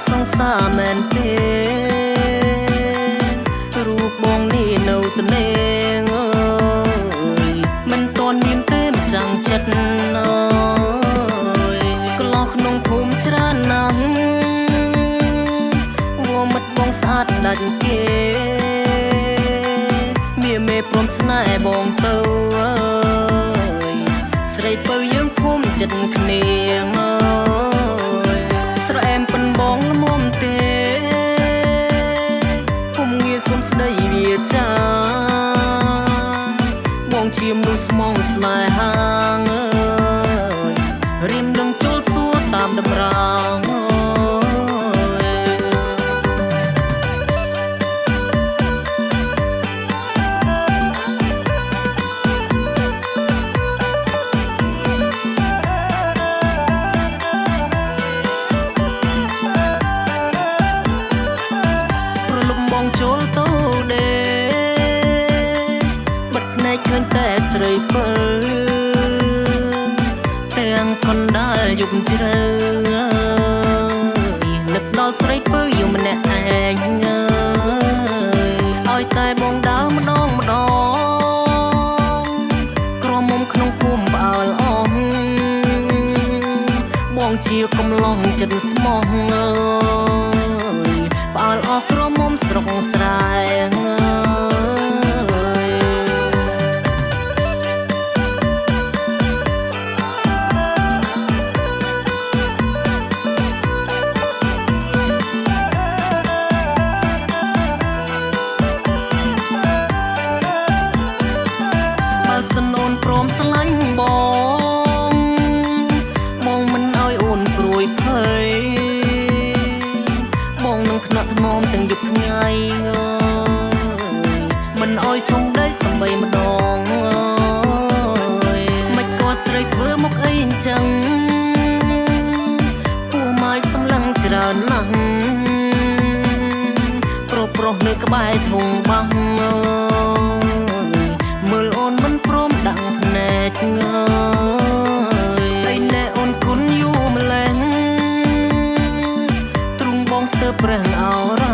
សង្សារមែនទេរូបបងនេះនៅត្នេងអើយមិនទាន់មានទេម្ចាំងចិត្តអើយកន្លោះក្នុងភូមិច្រើនណាស់វមិត្តបងស្អាតដាច់គេមានមេព្រមស្នេហ៍បងទៅអើយស្រីពៅយើងភូមិចិត្តគ្នាអើយស្រែមប៉ុនបងល្មមទេពុំងាយសុំស្ដីវាចាបងជាមនុស្សស្មងស្នេហាអើយរៀមនឹងចូលសួរតាមតម្រាងចូលទៅដេបិទភ្នែកឃើញតែស្រីពើទាំងកណ្ដាលយប់ជ្រៅនឹកដល់ស្រីពើយំម្នាក់ឯងឲ្យតែបងដើរម្ដងម្ដងក្រមុំក្នុងភូមិផ្អើលអស់បងជាកំឡុងចិត្តស្មោះផ្អើលអស់ក្រមុំស្រុកស្រែងបើសិនអូនព្រមស្រឡាញ់បងបងមិនឲ្យអូនព្រួយភ័យបងនឹងថ្នាក់ថ្នមទាំងយប់ថ្ងៃមិនអោយជុំដីសំបីម្ដងមិនក៏ស្រីធ្វើមកអីអញ្ចឹងពោះម៉ាយសម្លឹងច្រើនណាស់ប្រុសនៅក្បែរធុងបាំងមើលអូនមិនព្រមដាក់ភ្នែកឯណែអូនគុណយូរម្លេះទ្រង់បងស្ទើរព្រះអរ